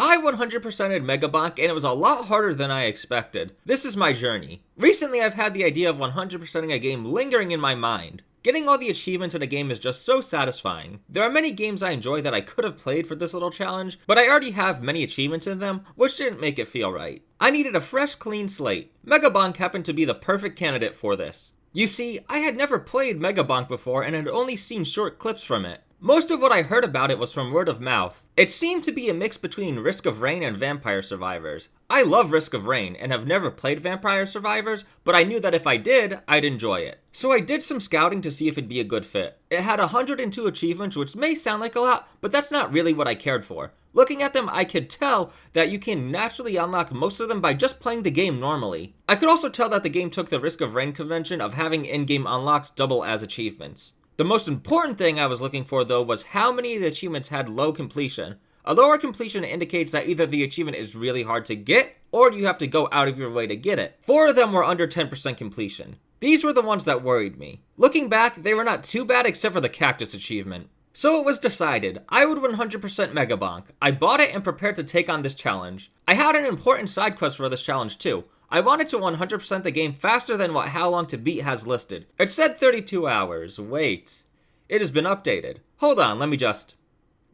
I 100%ed Megabonk and it was a lot harder than I expected. This is my journey. Recently I've had the idea of 100%ing a game lingering in my mind. Getting all the achievements in a game is just so satisfying. There are many games I enjoy that I could have played for this little challenge, but I already have many achievements in them, which didn't make it feel right. I needed a fresh, clean slate. Megabonk happened to be the perfect candidate for this. You see, I had never played Megabonk before and had only seen short clips from it. Most of what I heard about it was from word of mouth. It seemed to be a mix between Risk of Rain and Vampire Survivors. I love Risk of Rain and have never played Vampire Survivors, but I knew that if I did, I'd enjoy it. So I did some scouting to see if it'd be a good fit. It had 102 achievements, which may sound like a lot, but that's not really what I cared for. Looking at them, I could tell that you can naturally unlock most of them by just playing the game normally. I could also tell that the game took the Risk of Rain convention of having in-game unlocks double as achievements. The most important thing I was looking for though was how many of the achievements had low completion. A lower completion indicates that either the achievement is really hard to get, or you have to go out of your way to get it. 4 of them were under 10% completion. These were the ones that worried me. Looking back, they were not too bad except for the cactus achievement. So it was decided, I would 100% Megabonk. I bought it and prepared to take on this challenge. I had an important side quest for this challenge too. I wanted to 100% the game faster than what How Long to Beat has listed. It said 32 hours. Wait. It has been updated. Hold on, let me just...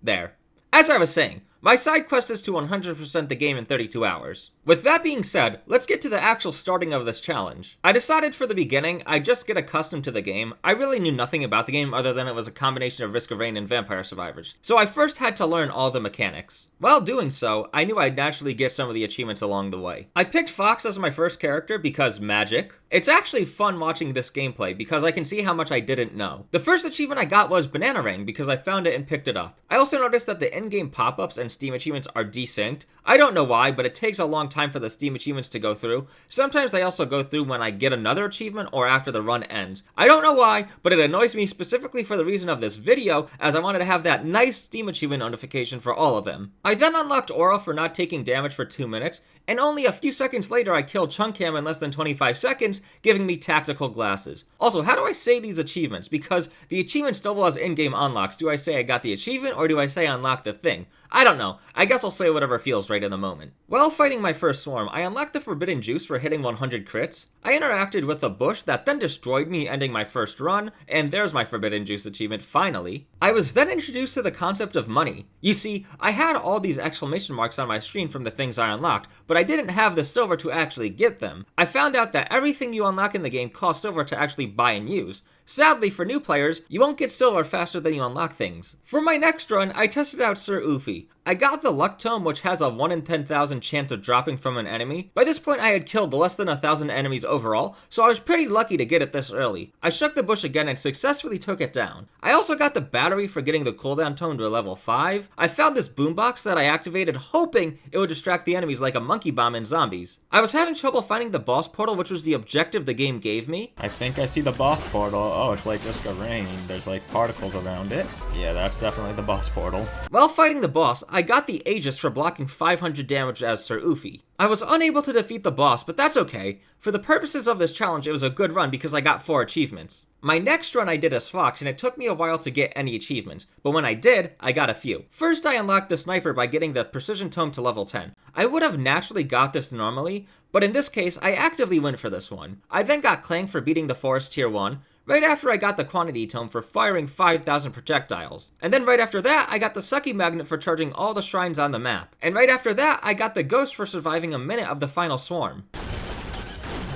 There. As I was saying, my side quest is to 100% the game in 32 hours. With that being said, let's get to the actual starting of this challenge. I decided for the beginning, I'd just get accustomed to the game. I really knew nothing about the game other than it was a combination of Risk of Rain and Vampire Survivors. So I first had to learn all the mechanics. While doing so, I knew I'd naturally get some of the achievements along the way. I picked Fox as my first character because magic. It's actually fun watching this gameplay because I can see how much I didn't know. The first achievement I got was Banana Ring because I found it and picked it up. I also noticed that the in-game pop-ups and Steam achievements are desynced. I don't know why, but it takes a long time for the Steam achievements to go through. Sometimes they also go through when I get another achievement or after the run ends. I don't know why, but it annoys me specifically for the reason of this video, as I wanted to have that nice Steam achievement notification for all of them. I then unlocked Aura for not taking damage for 2 minutes, and only a few seconds later I killed Chunkam in less than 25 seconds, giving me tactical glasses. Also, how do I say these achievements? Because the achievements double as in-game unlocks. Do I say I got the achievement, or do I say I unlocked the thing? I don't know. I guess I'll say whatever feels right in the moment. While fighting my first swarm, I unlocked the Forbidden Juice for hitting 100 crits. I interacted with a bush that then destroyed me, ending my first run, and there's my Forbidden Juice achievement finally. I was then introduced to the concept of money. You see, I had all these exclamation marks on my screen from the things I unlocked, but I didn't have the silver to actually get them. I found out that everything you unlock in the game costs silver to actually buy and use. Sadly, for new players, you won't get silver faster than you unlock things. For my next run, I tested out Sir Oofy. I got the Luck Tome, which has a 1 in 10,000 chance of dropping from an enemy. By this point, I had killed less than 1,000 enemies overall, so I was pretty lucky to get it this early. I shook the bush again and successfully took it down. I also got the battery for getting the cooldown tone to level 5. I found this boombox that I activated hoping it would distract the enemies like a monkey bomb in zombies. I was having trouble finding the boss portal, which was the objective the game gave me. I think I see the boss portal. Oh, it's like Risk of Rain. There's like particles around it. Yeah, that's definitely the boss portal. While fighting the boss, I got the Aegis for blocking 500 damage as Sir Oofy. I was unable to defeat the boss, but that's okay. For the purposes of this challenge, it was a good run because I got 4 achievements. My next run I did as Fox, and it took me a while to get any achievements, but when I did, I got a few. First, I unlocked the Sniper by getting the Precision Tome to level 10. I would have naturally got this normally, but in this case, I actively went for this one. I then got Clank for beating the Forest Tier 1, right after I got the Quantity Tome for firing 5,000 projectiles. And then right after that, I got the Sucky Magnet for charging all the shrines on the map. And right after that, I got the Ghost for surviving a minute of the final swarm.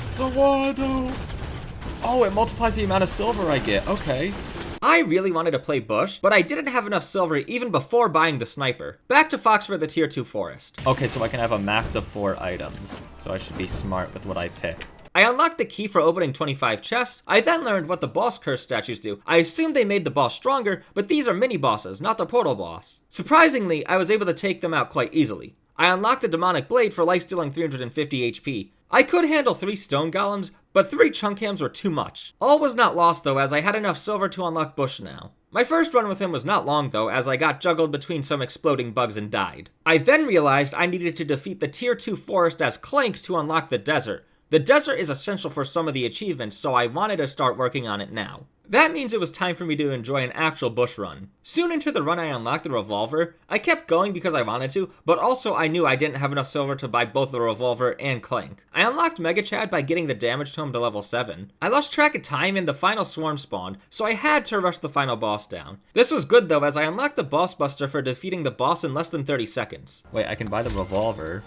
Sawado! Oh, it multiplies the amount of silver I get. Okay. I really wanted to play Bush, but I didn't have enough silver even before buying the Sniper. Back to Fox for the Tier 2 Forest. Okay, so I can have a max of 4 items. So I should be smart with what I pick. I unlocked the key for opening 25 chests. I then learned what the boss curse statues do. I assumed they made the boss stronger, but these are mini bosses, not the portal boss. Surprisingly, I was able to take them out quite easily. I unlocked the demonic blade for life-stealing 350 HP. I could handle 3 stone golems, but 3 chunkams were too much. All was not lost though, as I had enough silver to unlock Bush now. My first run with him was not long though, as I got juggled between some exploding bugs and died. I then realized I needed to defeat the Tier 2 Forest as Clank to unlock the desert. The desert is essential for some of the achievements, so I wanted to start working on it now. That means it was time for me to enjoy an actual bush run. Soon into the run I unlocked the revolver. I kept going because I wanted to, but also I knew I didn't have enough silver to buy both the revolver and Clank. I unlocked Mega Chad by getting the damage tome to level 7. I lost track of time and the final swarm spawned, so I had to rush the final boss down. This was good though, as I unlocked the boss buster for defeating the boss in less than 30 seconds. Wait, I can buy the revolver,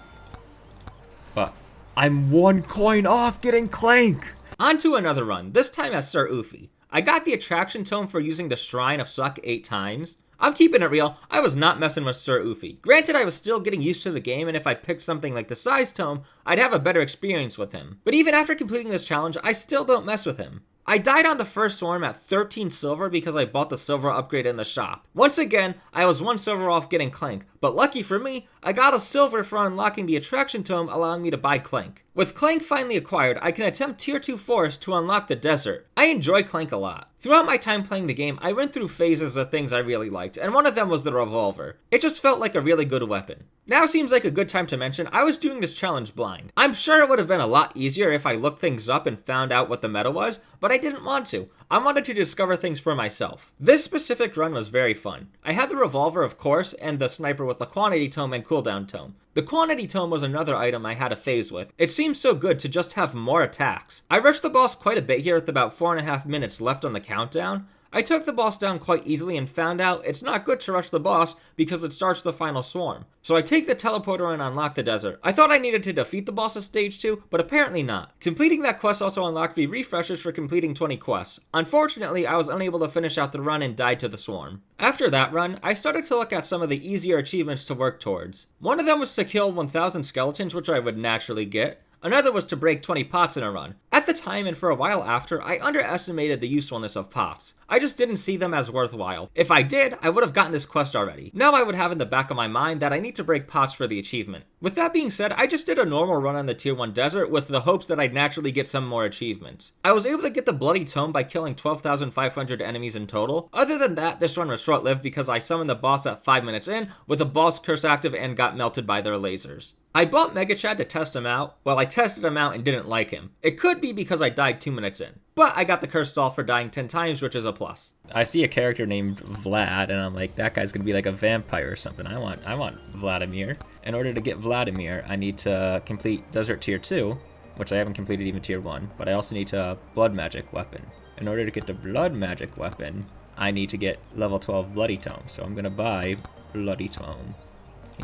but I'm 1 coin off getting Clank! On to another run, this time as Sir Oofy. I got the attraction tome for using the Shrine of Suck 8 times. I'm keeping it real, I was not messing with Sir Oofy. Granted, I was still getting used to the game, and if I picked something like the Size Tome, I'd have a better experience with him. But even after completing this challenge, I still don't mess with him. I died on the first swarm at 13 silver because I bought the silver upgrade in the shop. Once again, I was 1 silver off getting Clank, but lucky for me, I got a silver for unlocking the attraction tome, allowing me to buy Clank. With Clank finally acquired, I can attempt Tier 2 Forest to unlock the desert. I enjoy Clank a lot. Throughout my time playing the game, I went through phases of things I really liked, and one of them was the revolver. It just felt like a really good weapon. Now seems like a good time to mention, I was doing this challenge blind. I'm sure it would have been a lot easier if I looked things up and found out what the meta was, but I didn't want to. I wanted to discover things for myself. This specific run was very fun. I had the revolver, of course, and the sniper with the quantity tome and cooldown tome. The quantity tome was another item I had a phase with. It seemed so good to just have more attacks. I rushed the boss quite a bit here with about 4.5 minutes left on the countdown. I took the boss down quite easily and found out it's not good to rush the boss because it starts the final swarm. So I take the teleporter and unlock the desert. I thought I needed to defeat the boss at stage 2, but apparently not. Completing that quest also unlocked me refreshers for completing 20 quests. Unfortunately, I was unable to finish out the run and died to the swarm. After that run, I started to look at some of the easier achievements to work towards. One of them was to kill 1,000 skeletons, which I would naturally get. Another was to break 20 pots in a run. At the time and for a while after, I underestimated the usefulness of pots. I just didn't see them as worthwhile. If I did, I would have gotten this quest already. Now I would have in the back of my mind that I need to break pots for the achievement. With that being said, I just did a normal run on the tier 1 desert with the hopes that I'd naturally get some more achievements. I was able to get the bloody tome by killing 12,500 enemies in total. Other than that, this run was short-lived because I summoned the boss at 5 minutes in with the boss curse active and got melted by their lasers. I bought Mega Chad to test him out. Well, I tested him out and didn't like him. It could be because I died 2 minutes in. But I got the curse doll for dying 10 times, which is a plus. I see a character named Vlad, and I'm like, that guy's gonna be like a vampire or something. I want Vladimir. In order to get Vladimir, I need to complete Desert Tier 2, which I haven't completed even Tier 1, but I also need to Blood Magic Weapon. In order to get the Blood Magic Weapon, I need to get level 12 Bloody Tome, so I'm gonna buy Bloody Tome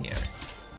here.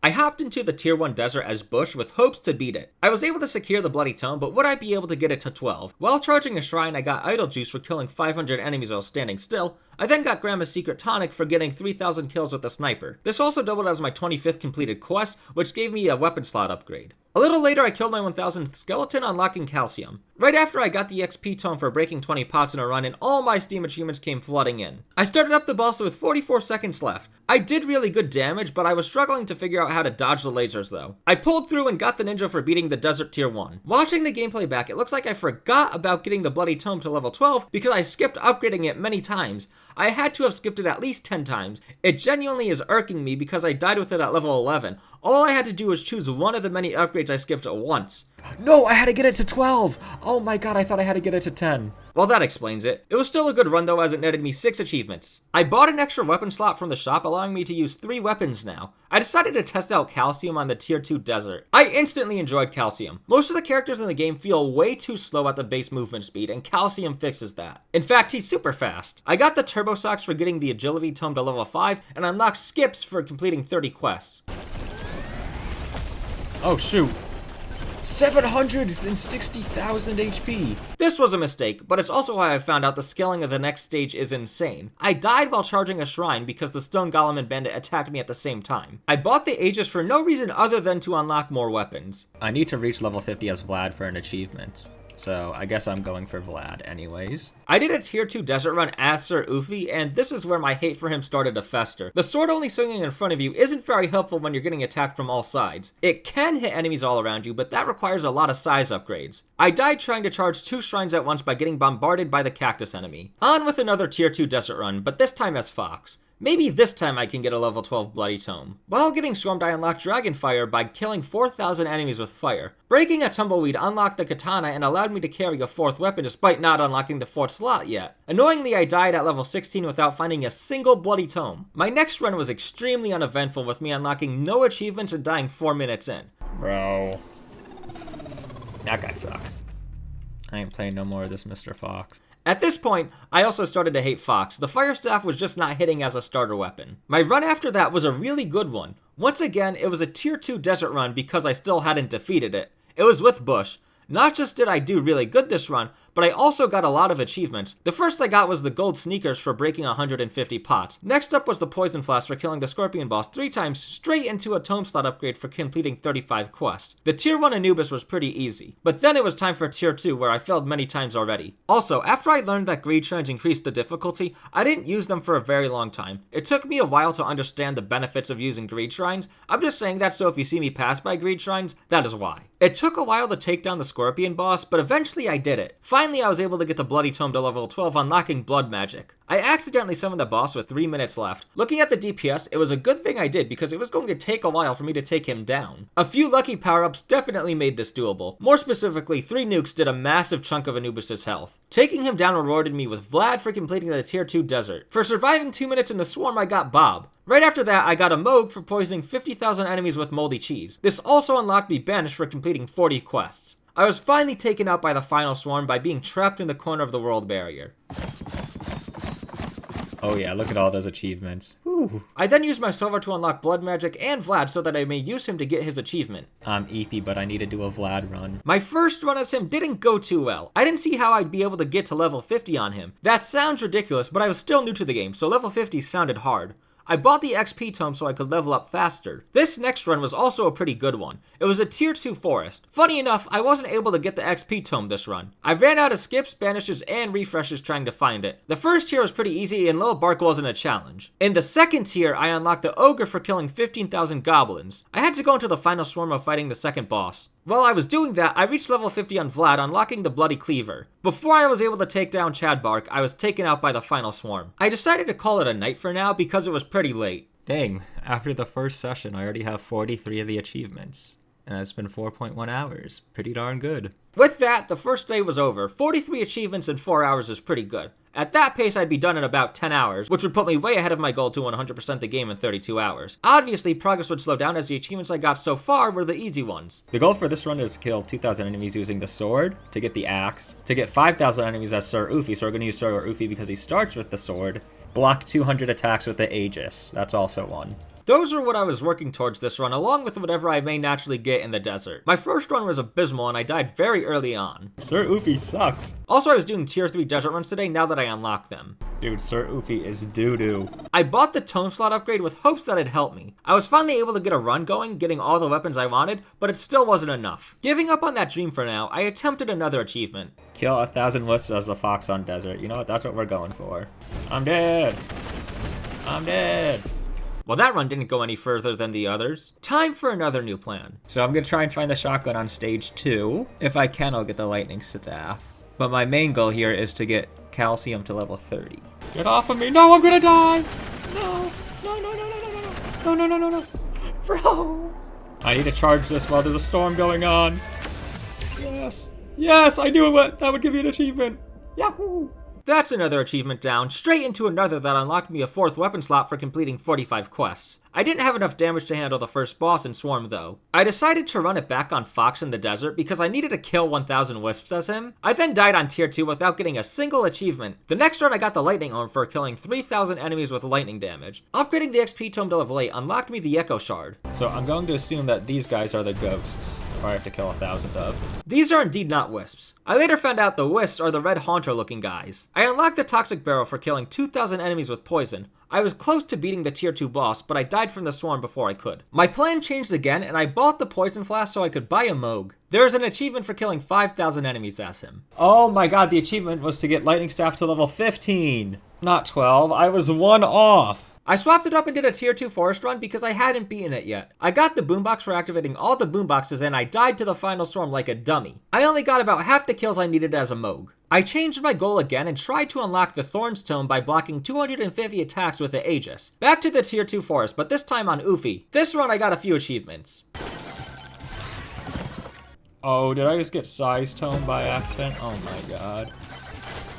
I hopped into the tier 1 desert as Bush with hopes to beat it. I was able to secure the bloody tome, but would I be able to get it to 12? While charging a shrine, I got idle juice for killing 500 enemies while standing still. I then got Grandma's secret tonic for getting 3,000 kills with the sniper. This also doubled as my 25th completed quest, which gave me a weapon slot upgrade. A little later, I killed my 1000th skeleton, unlocking calcium. Right after, I got the XP tome for breaking 20 pots in a run, and all my Steam achievements came flooding in. I started up the boss with 44 seconds left. I did really good damage, but I was struggling to figure out how to dodge the lasers though. I pulled through and got the ninja for beating the desert tier 1. Watching the gameplay back, it looks like I forgot about getting the bloody tome to level 12 because I skipped upgrading it many times. I had to have skipped it at least 10 times. It genuinely is irking me because I died with it at level 11. All I had to do was choose one of the many upgrades I skipped at once. No, I had to get it to 12! Oh my god, I thought I had to get it to 10. Well, that explains it. It was still a good run though, as it netted me 6 achievements. I bought an extra weapon slot from the shop, allowing me to use 3 weapons now. I decided to test out Calcium on the tier 2 desert. I instantly enjoyed Calcium. Most of the characters in the game feel way too slow at the base movement speed, and Calcium fixes that. In fact, he's super fast. I got the Turbo Socks for getting the Agility Tome to level 5, and unlocked Skips for completing 30 quests. Oh shoot. 760,000 HP! This was a mistake, but it's also why I found out the scaling of the next stage is insane. I died while charging a shrine because the Stone Golem and Bandit attacked me at the same time. I bought the Aegis for no reason other than to unlock more weapons. I need to reach level 50 as Vlad for an achievement. So I guess I'm going for Vlad anyways. I did a tier 2 desert run as Sir Oofy, and this is where my hate for him started to fester. The sword only swinging in front of you isn't very helpful when you're getting attacked from all sides. It can hit enemies all around you, but that requires a lot of size upgrades. I died trying to charge 2 shrines at once by getting bombarded by the cactus enemy. On with another tier 2 desert run, but this time as Fox. Maybe this time I can get a level 12 Bloody Tome. While getting swarmed, I unlocked Dragonfire by killing 4,000 enemies with fire. Breaking a Tumbleweed unlocked the Katana and allowed me to carry a 4th weapon despite not unlocking the 4th slot yet. Annoyingly, I died at level 16 without finding a single Bloody Tome. My next run was extremely uneventful with me unlocking no achievements and dying 4 minutes in. Bro. That guy sucks. I ain't playing no more of this Mr. Fox. At this point, I also started to hate Fox. The Fire Staff was just not hitting as a starter weapon. My run after that was a really good one. Once again, it was a tier 2 desert run because I still hadn't defeated it. It was with Bush. Not just did I do really good this run, but I also got a lot of achievements. The first I got was the gold sneakers for breaking 150 pots. Next up was the poison flask for killing the scorpion boss 3 times straight into a tome slot upgrade for completing 35 quests. The tier 1 Anubis was pretty easy, but then it was time for tier 2 where I failed many times already. Also, after I learned that greed shrines increased the difficulty, I didn't use them for a very long time. It took me a while to understand the benefits of using greed shrines. I'm just saying that so if you see me pass by greed shrines, that is why. It took a while to take down the scorpion boss, but eventually I did it. Finally, I was able to get the Bloody Tome to level 12 unlocking Blood Magic. I accidentally summoned the boss with 3 minutes left. Looking at the DPS, it was a good thing I did because it was going to take a while for me to take him down. A few lucky power-ups definitely made this doable. More specifically, 3 nukes did a massive chunk of Anubis' health. Taking him down rewarded me with Vlad for completing the tier 2 desert. For surviving 2 minutes in the swarm, I got Bob. Right after that, I got a Moog for poisoning 50,000 enemies with moldy cheese. This also unlocked me Banished for completing 40 quests. I was finally taken out by the final swarm by being trapped in the corner of the world barrier. Oh yeah, look at all those achievements. Whew. I then used my silver to unlock Blood Magic and Vlad so that I may use him to get his achievement. I'm EP, but I need to do a Vlad run. My first run as him didn't go too well. I didn't see how I'd be able to get to level 50 on him. That sounds ridiculous, but I was still new to the game, so level 50 sounded hard. I bought the XP tome so I could level up faster. This next run was also a pretty good one. It was a tier 2 forest. Funny enough, I wasn't able to get the XP tome this run. I ran out of skips, banishes, and refreshes trying to find it. The first tier was pretty easy and Lil Bark wasn't a challenge. In the second tier, I unlocked the Ogre for killing 15,000 goblins. I had to go into the final swarm of fighting the second boss. While I was doing that, I reached level 50 on Vlad, unlocking the Bloody Cleaver. Before I was able to take down Chad Bark, I was taken out by the final swarm. I decided to call it a night for now because it was pretty late. Dang, after the first session, I already have 43 of the achievements. And that's been 4.1 hours. Pretty darn good. With that, the first day was over. 43 achievements in 4 hours is pretty good. At that pace, I'd be done in about 10 hours, which would put me way ahead of my goal to 100% the game in 32 hours. Obviously, progress would slow down as the achievements I got so far were the easy ones. The goal for this run is to kill 2,000 enemies using the sword, to get the axe, to get 5,000 enemies as Sir Ufi, so we're going to use Sir Ufi because he starts with the sword, block 200 attacks with the Aegis, that's also one. Those are what I was working towards this run, along with whatever I may naturally get in the desert. My first run was abysmal and I died very early on. Sir Ufi sucks. Also, I was doing tier 3 desert runs today now that I unlocked them. Dude, Sir Ufi is doo-doo. I bought the tome slot upgrade with hopes that it'd help me. I was finally able to get a run going, getting all the weapons I wanted, but it still wasn't enough. Giving up on that dream for now, I attempted another achievement. Kill 1,000 wisps as the fox on desert. You know what? That's what we're going for. I'm dead. I'm dead. Well, that run didn't go any further than the others. Time for another new plan. So I'm going to try and find the shotgun on stage 2. If I can, I'll get the lightning staff. But my main goal here is to get calcium to level 30. Get off of me. No, I'm going to die. No. No, no, no, no, no, no. No, no, no, no, no. Bro. I need to charge this while there's a storm going on. Yes. Yes, I knew it. That would give me an achievement. Yahoo. That's another achievement down, straight into another that unlocked me a 4th weapon slot for completing 45 quests. I didn't have enough damage to handle the first boss in Swarm though. I decided to run it back on Fox in the desert because I needed to kill 1,000 wisps as him. I then died on tier 2 without getting a single achievement. The next run I got the lightning arm for killing 3,000 enemies with lightning damage. Upgrading the XP tome to level 8 unlocked me the Echo Shard. So I'm going to assume that these guys are the ghosts, or I have to kill 1,000 of. These are indeed not wisps. I later found out the wisps are the red haunter looking guys. I unlocked the toxic barrel for killing 2,000 enemies with poison. I was close to beating the tier 2 boss, but I died from the swarm before I could. My plan changed again, and I bought the poison flask so I could buy a Moog. There is an achievement for killing 5,000 enemies as him. Oh my god, the achievement was to get lightning staff to level 15, not 12. I was 1 off. I swapped it up and did a tier 2 forest run because I hadn't beaten it yet. I got the boombox for activating all the boomboxes and I died to the final storm like a dummy. I only got about half the kills I needed as a Moog. I changed my goal again and tried to unlock the Thorns Tome by blocking 250 attacks with the Aegis. Back to the tier 2 forest, but this time on Ufi. This run I got a few achievements. Oh, did I just get Size Tome by accident? Oh my god.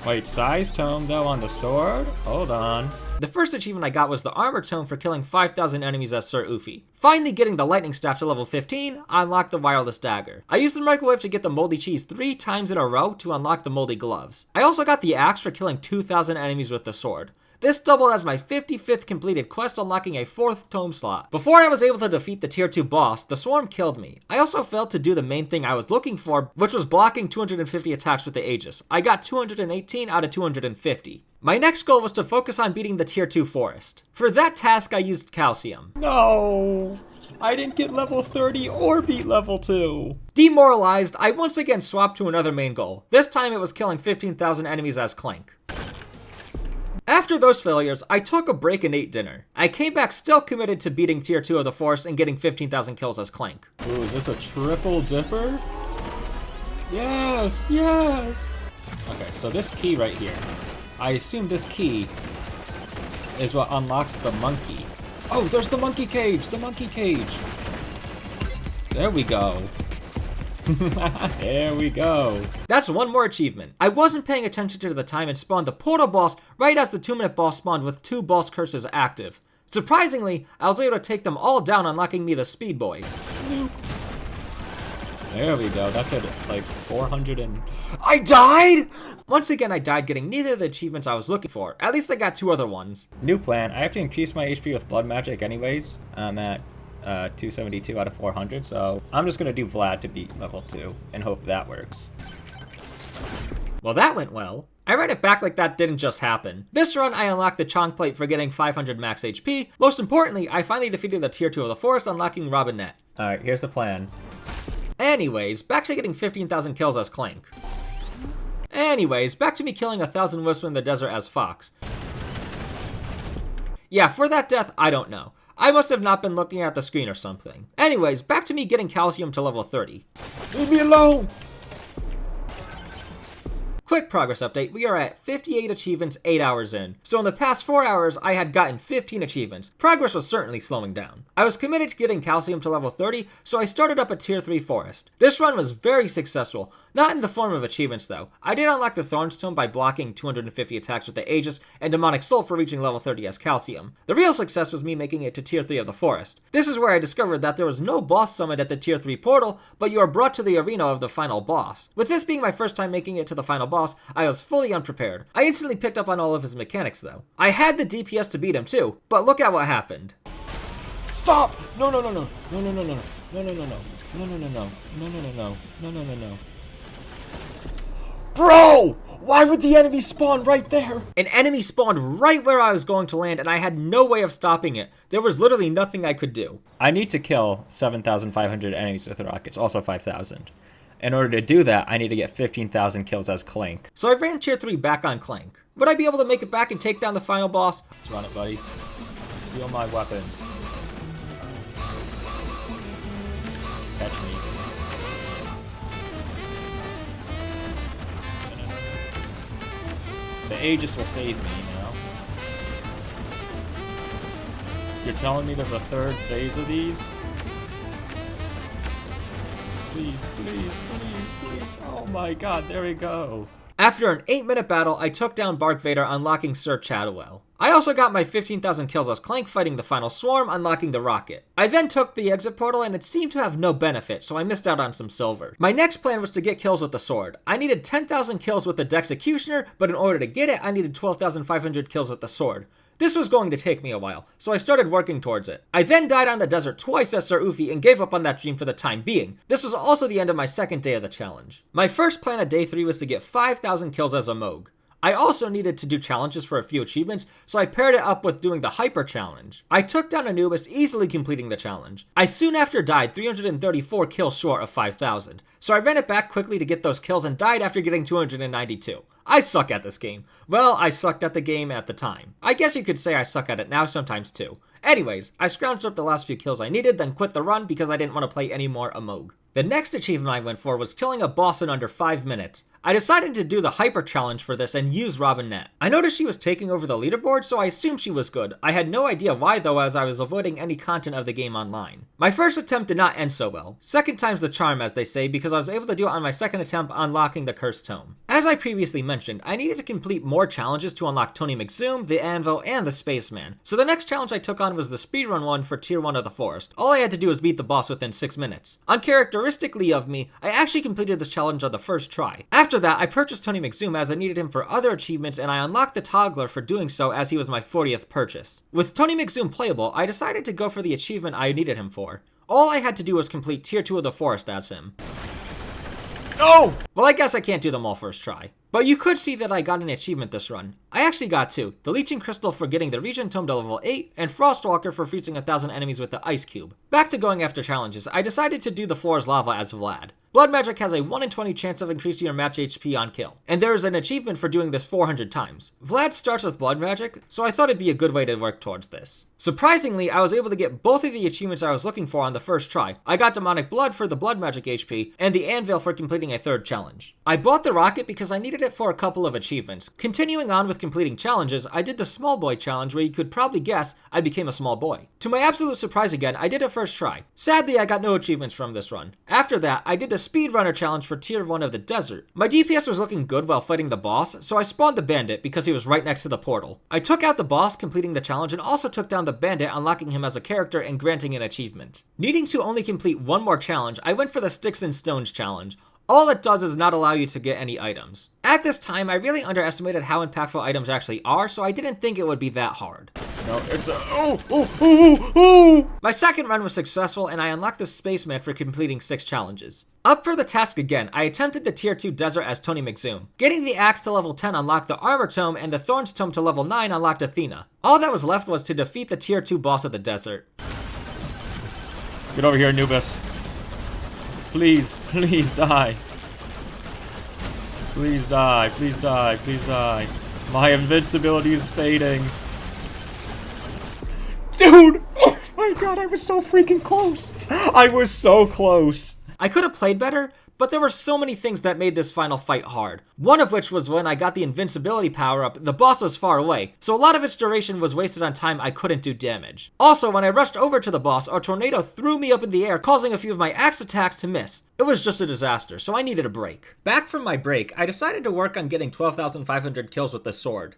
Wait, Size Tome though on the sword? Hold on. The first achievement I got was the Armor Tome for killing 5,000 enemies as Sir Ufi. Finally getting the Lightning Staff to level 15, I unlocked the Wireless Dagger. I used the Microwave to get the Moldy Cheese 3 times in a row to unlock the Moldy Gloves. I also got the Axe for killing 2,000 enemies with the sword. This doubled as my 55th completed quest, unlocking a 4th tome slot. Before I was able to defeat the tier 2 boss, the swarm killed me. I also failed to do the main thing I was looking for, which was blocking 250 attacks with the Aegis. I got 218 out of 250. My next goal was to focus on beating the tier 2 forest. For that task I used calcium. No! I didn't get level 30 or beat level 2. Demoralized, I once again swapped to another main goal. This time it was killing 15,000 enemies as Clank. After those failures, I took a break and ate dinner. I came back still committed to beating tier 2 of the forest and getting 15,000 kills as Clank. Ooh, is this a triple dipper? Yes, yes! Okay, so this key right here. I assume this key is what unlocks the monkey. Oh, there's the monkey cage! The monkey cage! There we go. There we go. That's one more achievement. I wasn't paying attention to the time and spawned the portal boss right as the 2-minute boss spawned with 2 boss curses active. Surprisingly, I was able to take them all down, unlocking me the Speed Boy. There we go. That did like 400 and... I died! Once again, I died getting neither of the achievements I was looking for. At least I got 2 other ones. New plan. I have to increase my HP with blood magic anyways. I'm at 272 out of 400, so I'm just gonna do Vlad to beat level 2 and hope that works. Well, that went well. I read it back like that didn't just happen. This run, I unlocked the Chonk Plate for getting 500 max HP. Most importantly, I finally defeated the tier 2 of the forest, unlocking Robinette. Alright, here's the plan. Anyways, back to getting 15,000 kills as Clank. Anyways, back to me killing 1,000 Wisps in the desert as Fox. Yeah, for that death, I don't know. I must have not been looking at the screen or something. Anyways, back to me getting calcium to level 30. Leave me alone! Quick progress update, we are at 58 achievements 8 hours in. So in the past 4 hours, I had gotten 15 achievements. Progress was certainly slowing down. I was committed to getting calcium to level 30, so I started up a tier 3 forest. This run was very successful, not in the form of achievements though. I did unlock the Thorns Tome by blocking 250 attacks with the Aegis and Demonic Soul for reaching level 30 as calcium. The real success was me making it to tier 3 of the forest. This is where I discovered that there was no boss summon at the tier 3 portal, but you are brought to the arena of the final boss. With this being my first time making it to the final boss, I was fully unprepared. I instantly picked up on all of his mechanics though. I had the DPS to beat him too, but look at what happened. Stop! No, no, no, no. No, no, no, no. No, no, no, no. No, no, no, no. No, no, no, no. No, no, no, no. Bro! Why would the enemy spawn right there? An enemy spawned right where I was going to land and I had no way of stopping it. There was literally nothing I could do. I need to kill 7,500 enemies with rockets, also 5,000. In order to do that, I need to get 15,000 kills as Clank. So I ran tier 3 back on Clank. Would I be able to make it back and take down the final boss? Let's run it, buddy. Steal my weapon. Catch me. The Aegis will save me now. You're telling me there's a third phase of these? Please, please, please, please. Oh my god, there we go. After an 8-minute battle, I took down Bark Vader, unlocking Sir Chadwell. I also got my 15,000 kills as Clank fighting the final swarm, unlocking the rocket. I then took the exit portal and it seemed to have no benefit, so I missed out on some silver. My next plan was to get kills with the sword. I needed 10,000 kills with the Dexecutioner, but in order to get it, I needed 12,500 kills with the sword. This was going to take me a while, so I started working towards it. I then died on the desert twice as Sir Ufi and gave up on that dream for the time being. This was also the end of my second day of the challenge. My first plan of day 3 was to get 5,000 kills as a Moog. I also needed to do challenges for a few achievements, so I paired it up with doing the Hyper Challenge. I took down Anubis, easily completing the challenge. I soon after died 334 kills short of 5,000, so I ran it back quickly to get those kills and died after getting 292. I suck at this game. Well, I sucked at the game at the time. I guess you could say I suck at it now sometimes too. Anyways, I scrounged up the last few kills I needed, then quit the run because I didn't want to play any more Amog. The next achievement I went for was killing a boss in under 5 minutes. I decided to do the hyper challenge for this and use Robinette. I noticed she was taking over the leaderboard, so I assumed she was good. I had no idea why though, as I was avoiding any content of the game online. My first attempt did not end so well. Second time's the charm, as they say, because I was able to do it on my second attempt unlocking the Cursed Tome. As I previously mentioned, I needed to complete more challenges to unlock Tony McZoom, the Anvil, and the Spaceman. So the next challenge I took on was the speedrun one for Tier 1 of the Forest. All I had to do was beat the boss within 6 minutes. Uncharacteristically of me, I actually completed this challenge on the first try. After that, I purchased Tony McZoom as I needed him for other achievements, and I unlocked the toggler for doing so as he was my 40th purchase. With Tony McZoom playable, I decided to go for the achievement I needed him for. All I had to do was complete Tier 2 of the Forest as him. No! Well, I guess I can't do them all first try. But you could see that I got an achievement this run. I actually got 2. The Leeching Crystal for getting the Regen Tome to level 8, and Frostwalker for freezing 1,000 enemies with the Ice Cube. Back to going after challenges, I decided to do the floor is lava as Vlad. Blood Magic has a 1 in 20 chance of increasing your match HP on kill, and there is an achievement for doing this 400 times. Vlad starts with Blood Magic, so I thought it'd be a good way to work towards this. Surprisingly, I was able to get both of the achievements I was looking for on the first try. I got Demonic Blood for the Blood Magic HP, and the Anvil for completing a third challenge. I bought the Rocket because I needed it for a couple of achievements. Continuing on with completing challenges, I did the Small Boy challenge where you could probably guess I became a small boy. To my absolute surprise again, I did it first try. Sadly, I got no achievements from this run. After that, I did the Speedrunner challenge for Tier 1 of the Desert. My DPS was looking good while fighting the boss, so I spawned the Bandit because he was right next to the portal. I took out the boss, completing the challenge, and also took down the Bandit, unlocking him as a character and granting an achievement. Needing to only complete one more challenge, I went for the Sticks and Stones challenge. All it does is not allow you to get any items. At this time, I really underestimated how impactful items actually are, so I didn't think it would be that hard. No, it's a My second run was successful, and I unlocked the Spaceman for completing 6 challenges. Up for the task again, I attempted the Tier 2 Desert as Tony McZoom. Getting the Axe to level 10 unlocked the Armor Tome, and the Thorns Tome to level 9 unlocked Athena. All that was left was to defeat the Tier 2 boss of the desert. Get over here, Anubis. Please, please die. Please die, please die, please die. My invincibility is fading. Dude! Oh my god, I was so freaking close. I was so close. I could have played better, but there were so many things that made this final fight hard. One of which was when I got the invincibility power up, the boss was far away, so a lot of its duration was wasted on time I couldn't do damage. Also, when I rushed over to the boss, a tornado threw me up in the air, causing a few of my axe attacks to miss. It was just a disaster, so I needed a break. Back from my break, I decided to work on getting 12,500 kills with the sword.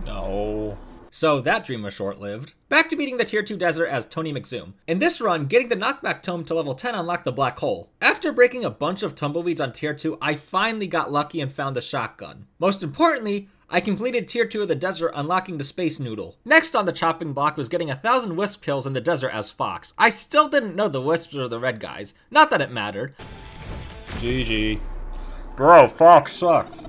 No. So that dream was short-lived. Back to beating the Tier 2 Desert as Tony McZoom. In this run, getting the Knockback Tome to level 10 unlocked the Black Hole. After breaking a bunch of tumbleweeds on Tier 2, I finally got lucky and found the shotgun. Most importantly, I completed Tier 2 of the Desert, unlocking the Space Noodle. Next on the chopping block was getting 1,000 Wisp kills in the desert as Fox. I still didn't know the Wisps were the red guys. Not that it mattered. GG. Bro, Fox sucks.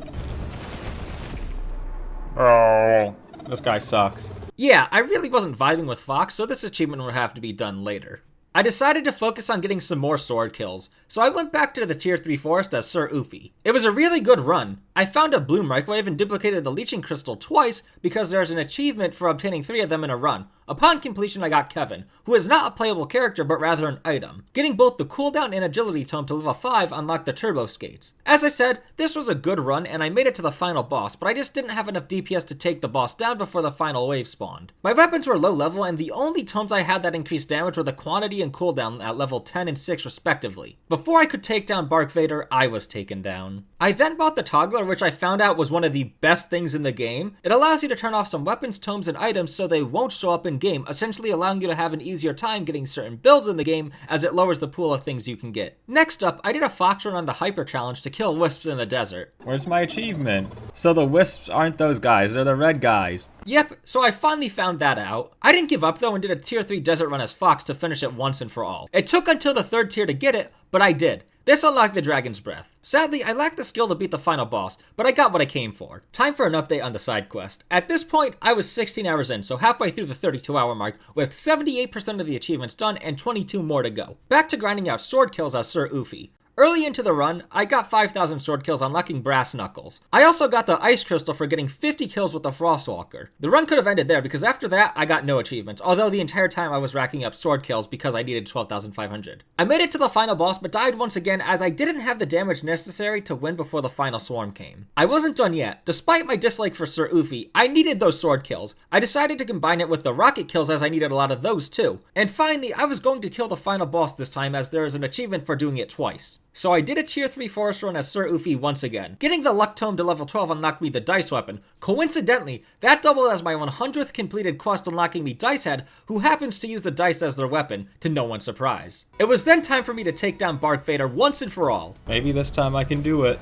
Oh, this guy sucks. Yeah, I really wasn't vibing with Fox, so this achievement would have to be done later. I decided to focus on getting some more sword kills, so I went back to the Tier 3 Forest as Sir Oofy. It was a really good run. I found a blue microwave and duplicated the Leeching Crystal twice because there's an achievement for obtaining 3 of them in a run. Upon completion, I got Kevin, who is not a playable character but rather an item. Getting both the cooldown and agility tome to level 5 unlocked the Turbo Skates. As I said, this was a good run and I made it to the final boss, but I just didn't have enough DPS to take the boss down before the final wave spawned. My weapons were low level and the only tomes I had that increased damage were the quantity and cooldown at level 10 and 6 respectively. Before I could take down Bark Vader, I was taken down. I then bought the Toggler, which I found out was one of the best things in the game. It allows you to turn off some weapons, tomes, and items so they won't show up in game, essentially allowing you to have an easier time getting certain builds in the game as it lowers the pool of things you can get. Next up, I did a Fox run on the Hyper Challenge to kill Wisps in the desert. Where's my achievement? So the Wisps aren't those guys, they're the red guys. Yep, so I finally found that out. I didn't give up though and did a Tier 3 desert run as Fox to finish it once and for all. It took until the 3rd tier to get it, but I did. This unlocked the Dragon's Breath. Sadly, I lacked the skill to beat the final boss, but I got what I came for. Time for an update on the side quest. At this point, I was 16 hours in, so halfway through the 32-hour mark, with 78% of the achievements done and 22 more to go. Back to grinding out sword kills as Sir Oofy. Early into the run, I got 5,000 sword kills unlocking Brass Knuckles. I also got the Ice Crystal for getting 50 kills with the Frostwalker. The run could have ended there because after that, I got no achievements, although the entire time I was racking up sword kills because I needed 12,500. I made it to the final boss but died once again as I didn't have the damage necessary to win before the final swarm came. I wasn't done yet. Despite my dislike for Sir Ufi, I needed those sword kills. I decided to combine it with the rocket kills as I needed a lot of those too. And finally, I was going to kill the final boss this time as there is an achievement for doing it twice. So I did a tier 3 forest run as Sir Ufi once again. Getting the luck tome to level 12 unlocked me the dice weapon. Coincidentally, that doubled as my 100th completed quest unlocking me Dice Head, who happens to use the dice as their weapon, to no one's surprise. It was then time for me to take down Bark Vader once and for all. Maybe this time I can do it.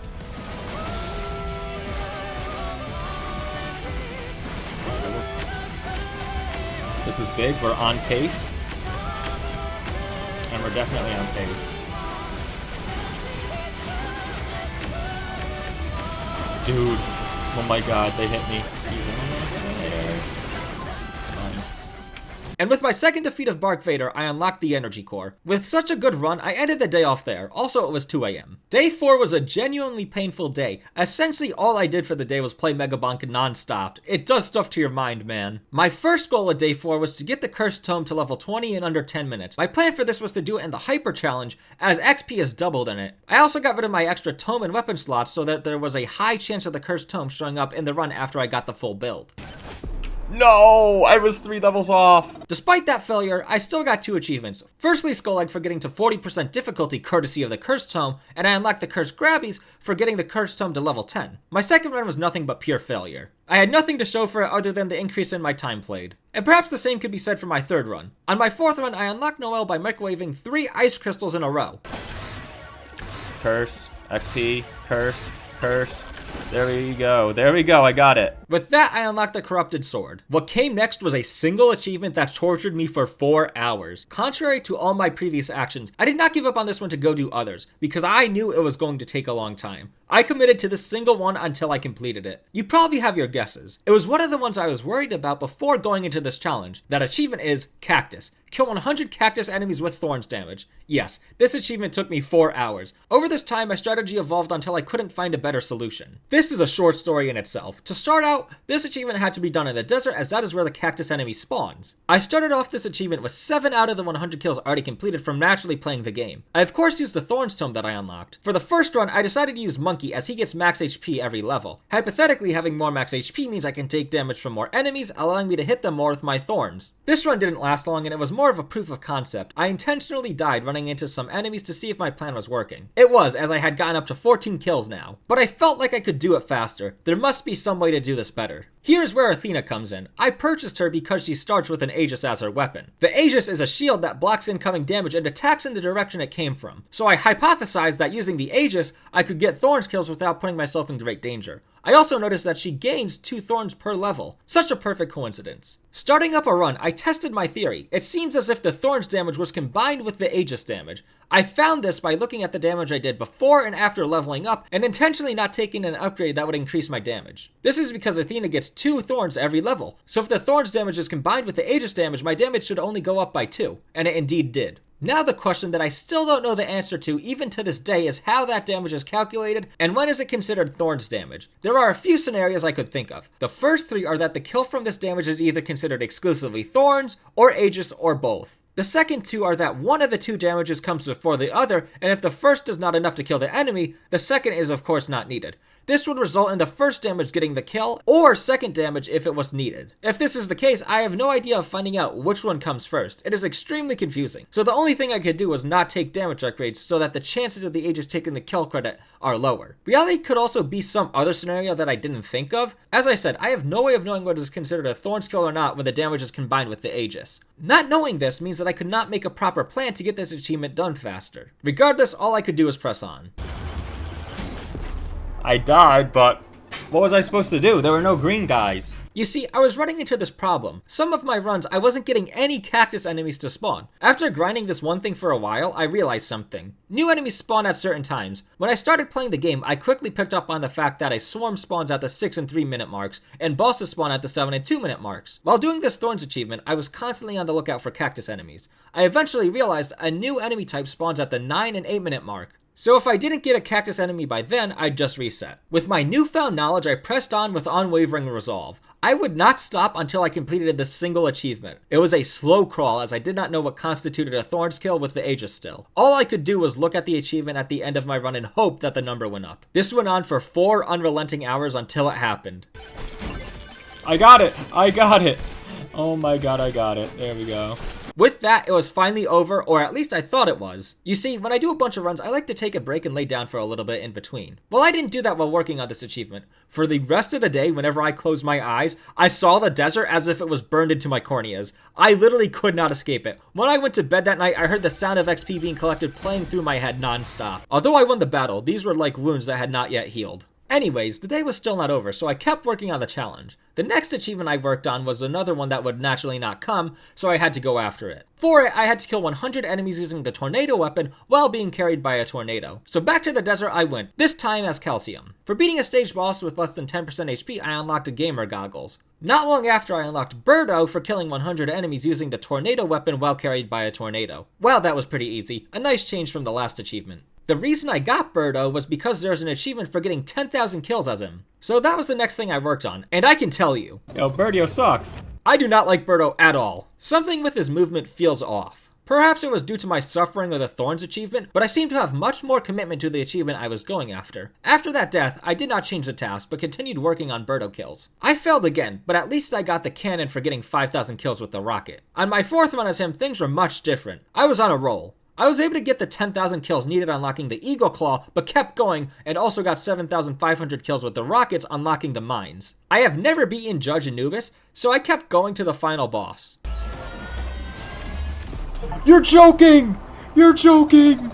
This is big, we're on pace. And we're definitely on pace. Dude, oh my god, they hit me. He's almost there. Nice. And with my second defeat of Bark Vader, I unlocked the Energy Core. With such a good run, I ended the day off there. Also, it was 2 AM. Day 4 was a genuinely painful day. Essentially, all I did for the day was play Megabonk non-stop. It does stuff to your mind, man. My first goal of day 4 was to get the Cursed Tome to level 20 in under 10 minutes. My plan for this was to do it in the Hyper Challenge, as XP is doubled in it. I also got rid of my extra tome and weapon slots so that there was a high chance of the Cursed Tome showing up in the run after I got the full build. No! I was 3 levels off! Despite that failure, I still got 2 achievements. Firstly, Skull Egg for getting to 40% difficulty courtesy of the Cursed Tome, and I unlocked the Cursed Grabbies for getting the Cursed Tome to level 10. My second run was nothing but pure failure. I had nothing to show for it other than the increase in my time played. And perhaps the same could be said for my third run. On my fourth run, I unlocked Noelle by microwaving 3 ice crystals in a row. Curse, XP, curse, curse. There we go, I got it. With that, I unlocked the Corrupted Sword. What came next was a single achievement that tortured me for 4 hours. Contrary to all my previous actions, I did not give up on this one to go do others, because I knew it was going to take a long time. I committed to this single one until I completed it. You probably have your guesses. It was one of the ones I was worried about before going into this challenge. That achievement is Cactus. Kill 100 cactus enemies with thorns damage. Yes, this achievement took me 4 hours. Over this time, my strategy evolved until I couldn't find a better solution. This is a short story in itself. To start out, this achievement had to be done in the desert as that is where the cactus enemy spawns. I started off this achievement with 7 out of the 100 kills already completed from naturally playing the game. I of course used the Thorns Tome that I unlocked. For the first run, I decided to use Monkey as he gets max HP every level. Hypothetically, having more max HP means I can take damage from more enemies, allowing me to hit them more with my thorns. This run didn't last long and it was more of a proof of concept. I intentionally died running into some enemies to see if my plan was working. It was, as I had gotten up to 14 kills now. But I felt like I could do it faster. There must be some way to do this better. Here's where Athena comes in. I purchased her because she starts with an Aegis as her weapon. The Aegis is a shield that blocks incoming damage and attacks in the direction it came from. So I hypothesized that using the Aegis, I could get Thorns kills without putting myself in great danger. I also noticed that she gains 2 thorns per level. Such a perfect coincidence. Starting up a run, I tested my theory. It seems as if the thorns damage was combined with the Aegis damage. I found this by looking at the damage I did before and after leveling up and intentionally not taking an upgrade that would increase my damage. This is because Athena gets 2 thorns every level. So if the thorns damage is combined with the Aegis damage, my damage should only go up by 2. And it indeed did. Now the question that I still don't know the answer to even to this day is how that damage is calculated and when is it considered thorns damage. There are a few scenarios I could think of. The first 3 are that the kill from this damage is either considered exclusively thorns or Aegis or both. The second 2 are that one of the 2 damages comes before the other, and if the first is not enough to kill the enemy, the second is of course not needed. This would result in the first damage getting the kill, or second damage if it was needed. If this is the case, I have no idea of finding out which one comes first. It is extremely confusing. So the only thing I could do was not take damage upgrades so that the chances of the Aegis taking the kill credit are lower. Reality could also be some other scenario that I didn't think of. As I said, I have no way of knowing what is considered a Thorns kill or not when the damage is combined with the Aegis. Not knowing this means that I could not make a proper plan to get this achievement done faster. Regardless, all I could do was press on. I died, but what was I supposed to do? There were no green guys. You see, I was running into this problem. Some of my runs, I wasn't getting any cactus enemies to spawn. After grinding this one thing for a while, I realized something. New enemies spawn at certain times. When I started playing the game, I quickly picked up on the fact that a swarm spawns at the 6 and 3 minute marks, and bosses spawn at the 7 and 2 minute marks. While doing this Thorns achievement, I was constantly on the lookout for cactus enemies. I eventually realized a new enemy type spawns at the 9 and 8 minute mark. So if I didn't get a cactus enemy by then, I'd just reset. With my newfound knowledge, I pressed on with unwavering resolve. I would not stop until I completed this single achievement. It was a slow crawl as I did not know what constituted a Thorns kill with the Aegis still. All I could do was look at the achievement at the end of my run and hope that the number went up. This went on for 4 unrelenting hours until it happened. I got it! I got it! Oh my god, I got it. There we go. With that, it was finally over, or at least I thought it was. You see, when I do a bunch of runs, I like to take a break and lay down for a little bit in between. Well, I didn't do that while working on this achievement. For the rest of the day, whenever I closed my eyes, I saw the desert as if it was burned into my corneas. I literally could not escape it. When I went to bed that night, I heard the sound of XP being collected playing through my head non-stop. Although I won the battle, these were like wounds that had not yet healed. Anyways, the day was still not over, so I kept working on the challenge. The next achievement I worked on was another one that would naturally not come, so I had to go after it. For it, I had to kill 100 enemies using the tornado weapon while being carried by a tornado. So back to the desert I went, this time as Calcium. For beating a stage boss with less than 10% HP, I unlocked gamer goggles. Not long after, I unlocked Birdo for killing 100 enemies using the tornado weapon while carried by a tornado. Wow, that was pretty easy. A nice change from the last achievement. The reason I got Birdo was because there's an achievement for getting 10,000 kills as him. So that was the next thing I worked on, and I can tell you. Yo, Birdo sucks. I do not like Birdo at all. Something with his movement feels off. Perhaps it was due to my suffering with the Thorns achievement, but I seem to have much more commitment to the achievement I was going after. After that death, I did not change the task, but continued working on Birdo kills. I failed again, but at least I got the cannon for getting 5,000 kills with the rocket. On my 4th run as him, things were much different. I was on a roll. I was able to get the 10,000 kills needed unlocking the Eagle Claw, but kept going and also got 7,500 kills with the rockets unlocking the mines. I have never beaten Judge Anubis, so I kept going to the final boss. You're joking! You're joking!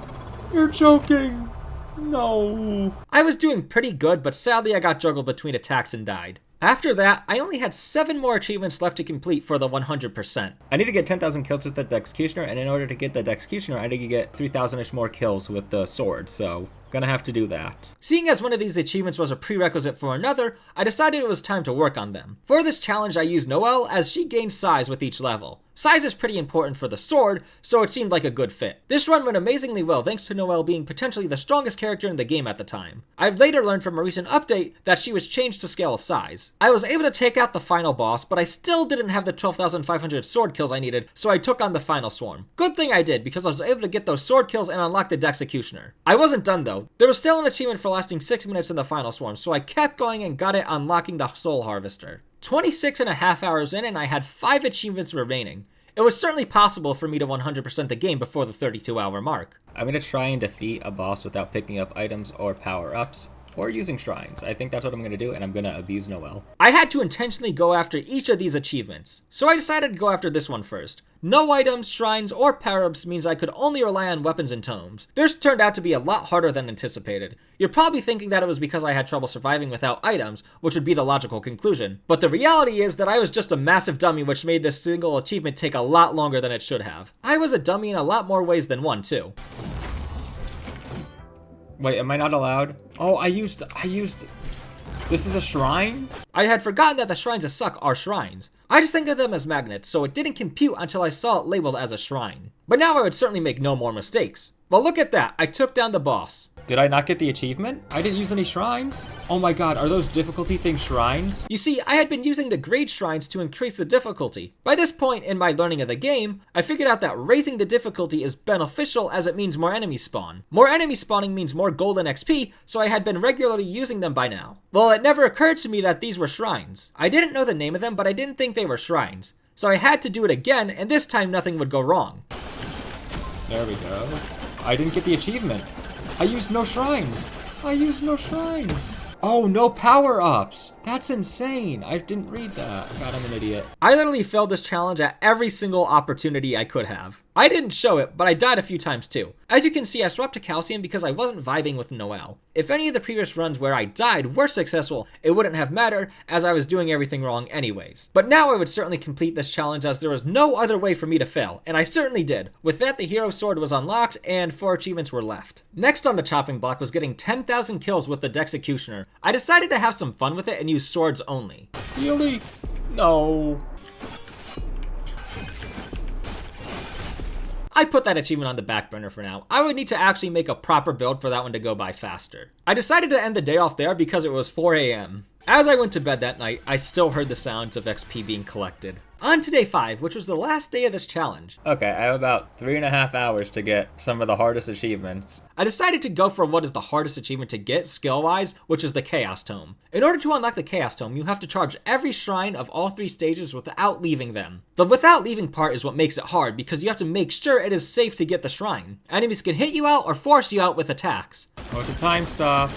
You're joking! No. I was doing pretty good, but sadly I got juggled between attacks and died. After that, I only had 7 more achievements left to complete for the 100%. I need to get 10,000 kills with the Executioner, and in order to get the Executioner, I need to get 3,000-ish more kills with the sword, so gonna have to do that. Seeing as one of these achievements was a prerequisite for another, I decided it was time to work on them. For this challenge, I used Noelle as she gains size with each level. Size is pretty important for the sword, so it seemed like a good fit. This run went amazingly well thanks to Noelle being potentially the strongest character in the game at the time. I've later learned from a recent update that she was changed to scale size. I was able to take out the final boss, but I still didn't have the 12,500 sword kills I needed, so I took on the final swarm. Good thing I did, because I was able to get those sword kills and unlock the Executioner. I wasn't done though. There was still an achievement for lasting 6 minutes in the final swarm, so I kept going and got it unlocking the Soul Harvester. 26.5 hours in and I had 5 achievements remaining. It was certainly possible for me to 100% the game before the 32-hour mark. I'm gonna try and defeat a boss without picking up items or power-ups, or using shrines. I think that's what I'm gonna do, and I'm gonna abuse Noelle. I had to intentionally go after each of these achievements, so I decided to go after this one first. No items, shrines, or power-ups means I could only rely on weapons and tomes. This turned out to be a lot harder than anticipated. You're probably thinking that it was because I had trouble surviving without items, which would be the logical conclusion. But the reality is that I was just a massive dummy, which made this single achievement take a lot longer than it should have. I was a dummy in a lot more ways than one, too. Wait, am I not allowed? Oh, I used... This is a shrine? I had forgotten that the shrines that suck are shrines. I just think of them as magnets, so it didn't compute until I saw it labeled as a shrine. But now I would certainly make no more mistakes. Well, look at that, I took down the boss. Did I not get the achievement? I didn't use any shrines? Oh my god, are those difficulty things shrines? You see, I had been using the grade shrines to increase the difficulty. By this point in my learning of the game, I figured out that raising the difficulty is beneficial as it means more enemies spawn. More enemy spawning means more gold and XP, so I had been regularly using them by now. Well, it never occurred to me that these were shrines. I didn't know the name of them, but I didn't think they were shrines. So I had to do it again, and this time nothing would go wrong. There we go. I didn't get the achievement. I used no shrines. I used no shrines. Oh, no power-ups. That's insane. I didn't read that. God, I'm an idiot. I literally failed this challenge at every single opportunity I could have. I didn't show it, but I died a few times too. As you can see, I swapped to Calcium because I wasn't vibing with Noelle. If any of the previous runs where I died were successful, it wouldn't have mattered as I was doing everything wrong anyways. But now I would certainly complete this challenge as there was no other way for me to fail, and I certainly did. With that, the hero sword was unlocked and 4 achievements were left. Next on the chopping block was getting 10,000 kills with the Executioner. I decided to have some fun with it and use swords only. Really? No. I put that achievement on the back burner for now. I would need to actually make a proper build for that one to go by faster. I decided to end the day off there because it was 4 a.m. As I went to bed that night, I still heard the sounds of XP being collected. On to day 5, which was the last day of this challenge. Okay, I have about 3.5 hours to get some of the hardest achievements. I decided to go for what is the hardest achievement to get skill-wise, which is the Chaos Tome. In order to unlock the Chaos Tome, you have to charge every shrine of all 3 stages without leaving them. The without leaving part is what makes it hard, because you have to make sure it is safe to get the shrine. Enemies can hit you out or force you out with attacks. Oh, it's a time stop.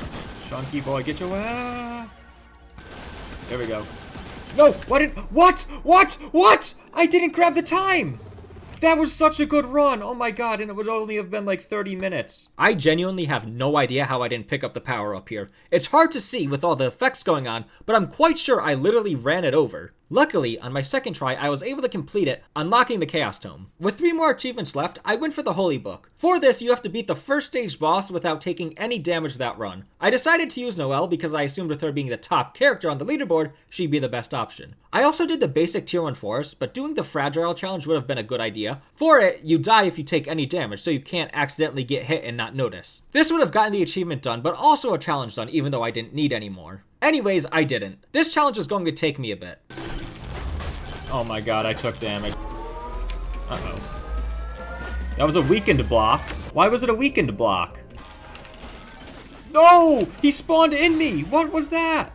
Chunky boy, get your There we go. No, what? I didn't grab the time. That was such a good run. Oh my god, and it would only have been like 30 minutes. I genuinely have no idea how I didn't pick up the power up here. It's hard to see with all the effects going on, but I'm quite sure I literally ran it over. Luckily, on my second try, I was able to complete it, unlocking the Chaos Tome. With 3 more achievements left, I went for the Holy Book. For this, you have to beat the first stage boss without taking any damage that run. I decided to use Noelle because I assumed with her being the top character on the leaderboard, she'd be the best option. I also did the basic tier 1 forest, but doing the Fragile challenge would have been a good idea. For it, you die if you take any damage, so you can't accidentally get hit and not notice. This would have gotten the achievement done, but also a challenge done, even though I didn't need any more. Anyways, I didn't. This challenge was going to take me a bit. Oh my god, I took damage. Uh-oh. That was a weakened block. Why was it a weakened block? No! He spawned in me! What was that?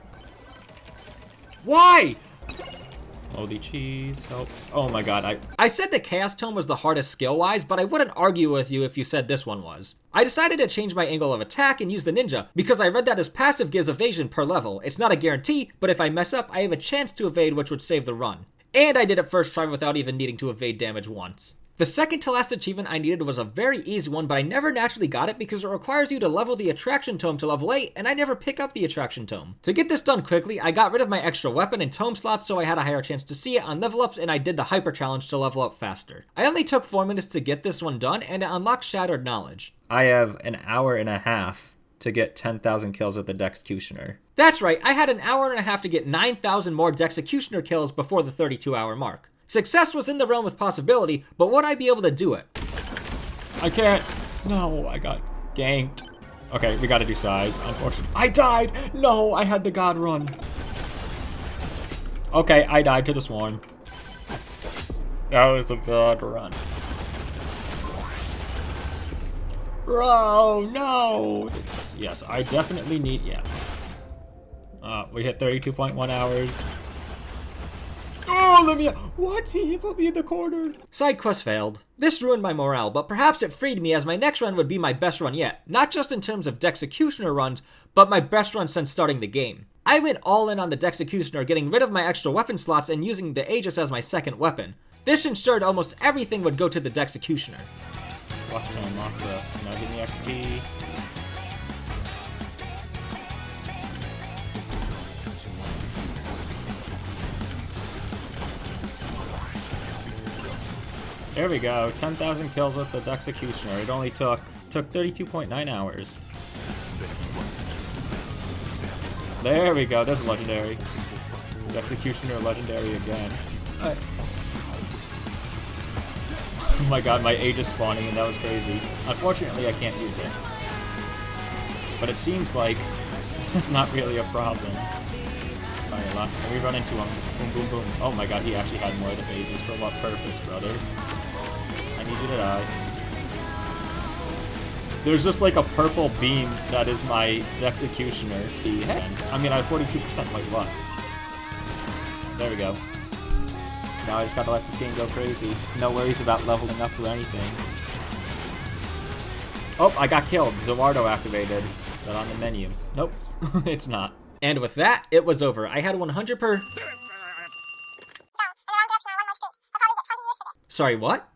Why? Moldy cheese helps. Oh my god, I said the Chaos Tome was the hardest skill-wise, but I wouldn't argue with you if you said this one was. I decided to change my angle of attack and use the ninja, because I read that his passive gives evasion per level. It's not a guarantee, but if I mess up, I have a chance to evade, which would save the run. And I did it first try without even needing to evade damage once. The second to last achievement I needed was a very easy one, but I never naturally got it because it requires you to level the Attraction Tome to level 8, and I never pick up the Attraction Tome. To get this done quickly, I got rid of my extra weapon and tome slots so I had a higher chance to see it on level ups, and I did the Hyper Challenge to level up faster. I only took 4 minutes to get this one done, and it unlocked Shattered Knowledge. I have an hour and a half to get 10,000 kills with the Dexecutioner. That's right, I had an hour and a half to get 9,000 more Dexecutioner kills before the 32-hour mark. Success was in the realm of possibility, but would I be able to do it? I can't. No, I got ganked. Okay, we gotta do size, unfortunately. I died! No, I had the god run. Okay, I died to the swarm. That was a god run. Bro, no! Yes, I definitely need, yeah. We hit 32.1 hours. Oh, let me, what? He put me in the corner. Side quest failed. This ruined my morale, but perhaps it freed me as my next run would be my best run yet. Not just in terms of Dexecutioner runs, but my best run since starting the game. I went all in on the Dexecutioner, getting rid of my extra weapon slots and using the Aegis as my second weapon. This ensured almost everything would go to the Dexecutioner. Watch me unlock the, now give me XP. There we go, 10,000 kills with the Dexecutioner. It only took 32.9 hours. There we go, there's a legendary. Dexecutioner legendary again. Oh my god, my Aegis spawning and that was crazy. Unfortunately, I can't use it. But it seems like it's not really a problem. Fire lock. Can we run into him? Boom, boom, boom. Oh my god, he actually had more of the phases. For what purpose, brother? I need you to die. There's just like a purple beam that is my Dexecutioner. I mean, I have 42% white luck. There we go. Now I just gotta let this game go crazy. No worries about leveling up or anything. Oh, I got killed. Zawardo activated. But on the menu. Nope, it's not. And with that, it was over. I had 100 per... Sorry, what?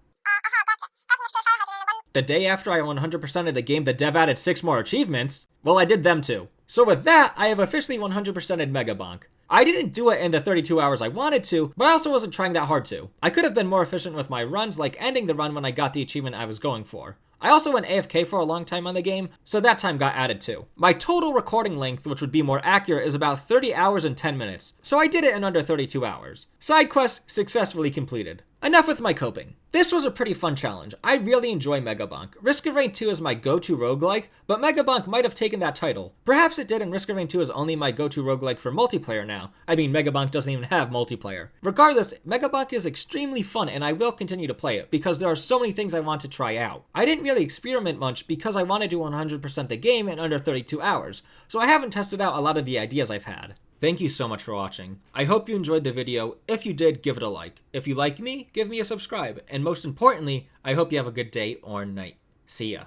The day after I 100%ed the game, the dev added 6 more achievements. Well, I did them too. So with that, I have officially 100%ed Megabonk. I didn't do it in the 32 hours I wanted to, but I also wasn't trying that hard to. I could have been more efficient with my runs, like ending the run when I got the achievement I was going for. I also went AFK for a long time on the game, so that time got added too. My total recording length, which would be more accurate, is about 30 hours and 10 minutes, so I did it in under 32 hours. Side quest successfully completed. Enough with my coping. This was a pretty fun challenge. I really enjoy Megabonk. Risk of Rain 2 is my go-to roguelike, but Megabonk might have taken that title. Perhaps it did, and Risk of Rain 2 is only my go-to roguelike for multiplayer now. I mean, Megabonk doesn't even have multiplayer. Regardless, Megabonk is extremely fun, and I will continue to play it, because there are so many things I want to try out. I didn't really experiment much because I wanted to 100% the game in under 32 hours, so I haven't tested out a lot of the ideas I've had. Thank you so much for watching. I hope you enjoyed the video. If you did, give it a like. If you like me, give me a subscribe. And most importantly, I hope you have a good day or night. See ya.